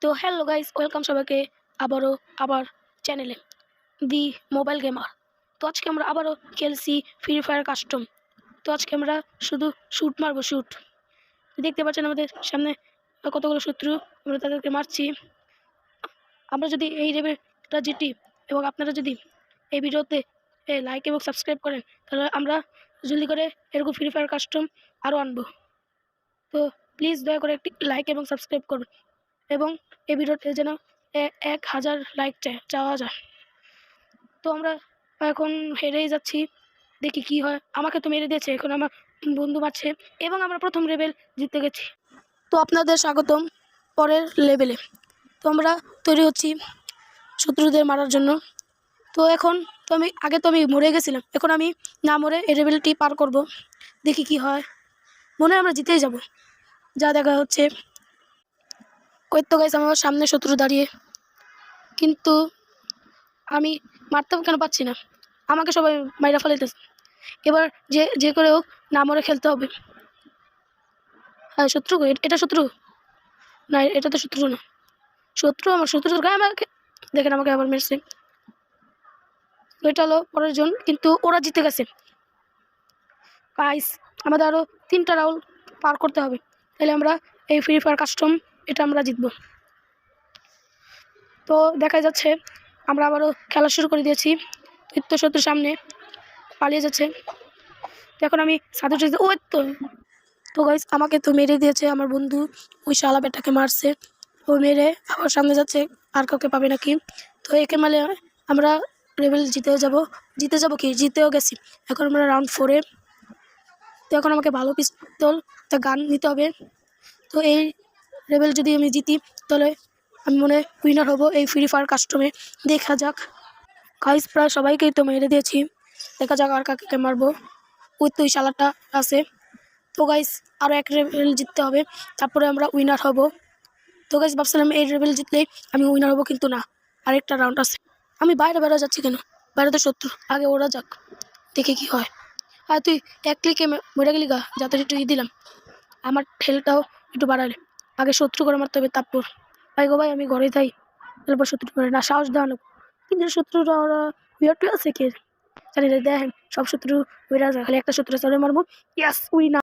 তো hello guys, welcome সবাইকে আবার চ্যানেলে দি মোবাইল গেমার। তো আজকে আমরা আবারও খেলছি ফ্রি ফায়ার কাস্টম। তো আজকে আমরা শুধু শ্যুট মারবো, শ্যুট। দেখতে পাচ্ছেন আমাদের সামনে কতগুলো শত্রু, আমরা তাদেরকে মারছি। আমরা যদি এই রেবেটা জিতি এবং আপনারা যদি এই ভিডিওতে লাইক এবং সাবস্ক্রাইব করেন, তাহলে আমরা জলদি করে এরকম ফ্রি ফায়ার কাস্টম আরও আনবো। তো প্লিজ দয়া করে একটি লাইক এবং সাবস্ক্রাইব করবেন এবং এই ভিডিওতে যেন 1000 লাইক চাওয়া যায়। তো আমরা এখন হেরেই যাচ্ছি, দেখি কি হয়। আমাকে তো মেরে দিয়েছে, এখন আমার বন্ধু মারছে এবং আমরা প্রথম লেভেল জিতে গেছি। তো আপনাদের স্বাগতম পরের লেভেলে। তো আমরা তৈরি হচ্ছি শত্রুদের মারার জন্য। তো এখন তো আমি মরে গেছিলাম, এখন আমি না মরে এই লেভেলটি পার করব, দেখি কি হয়। মনে হয় আমরা জিতেই যাব, যা দেখা হচ্ছে। ওই তো গাইস, আমার সামনে শত্রু দাঁড়িয়ে, কিন্তু আমি মারতেও কেন পাচ্ছি না, আমাকে সবাই মাইরা ফেলাইতেছে। এবার যে করে হোক না মরে খেলতে হবে। হ্যাঁ, শত্রু, এটা শত্রু না, এটা তো শত্রু না। আমার শত্রুর গায়ে আমাকে দেখেন, আমাকে আবার মেরছে। এটা হলো পরের জন, কিন্তু ওরা জিতে গেছে। গাইস, আমাদের আরও 3টা রাউন্ড পার করতে হবে, তাহলে আমরা এই ফ্রি ফায়ার কাস্টম এটা আমরা জিতব। তো দেখা যাচ্ছে আমরা আবারও খেলা শুরু করে দিয়েছি। তো শত্রুর সামনে পালিয়ে যাচ্ছে। তো এখন আমি সাথে ওই তো গাইস, আমাকে তো মেরে দিয়েছে আমার বন্ধু, ওই শালা বেটাকে মারছে। ও মেরে আবার সামনে যাচ্ছে, আর কাউকে পাবে নাকি। তো একে মারলে আমরা লেভেল জিতেও গেছি। এখন আমরা রাউন্ড 4-এ। তো এখন আমাকে ভালো পিস্তল গান নিতে হবে। তো এই লেভেল যদি আমি জিতি, তাহলে আমি মনে উইনার হব এই ফ্রি ফায়ার কাস্টমে। দেখা যাক গাইস, প্রায় সবাইকেই তো মেরে দিয়েছি, দেখা যাক আর কাকে মারবো। ওই তো ওই শালাটা আছে। তো গাইস, আরও এক লেভেল জিততে হবে, তারপরে আমরা উইনার হব। তো গাইস, ভাবছিলাম এই লেভেল জিতলেই আমি উইনার হব, কিন্তু না, আরেকটা রাউন্ড আছে। আমি বাইরে যাচ্ছি কেন? বাইরে তো শত্রু, আগে ওরা যাক, দেখে কি হয়। আর তুই এক ক্লিকে মরে গেলি গা, যাতে একটু দিলাম, আমার ঠেলটাও একটু বাড়ালে। আগে শত্রু করে মারতে হবে, তারপর ভাই গো ভাই, আমি ঘরে যাই, তারপর শত্রু করে না, সাহস দেওয়ানো। কিন্তু শত্রুরা ওরা আছে কে জানি না। দেখেন, সব শত্রু ওইরা যায়, খালি একটা শত্রু মারবো। ইয়াস, উইনার।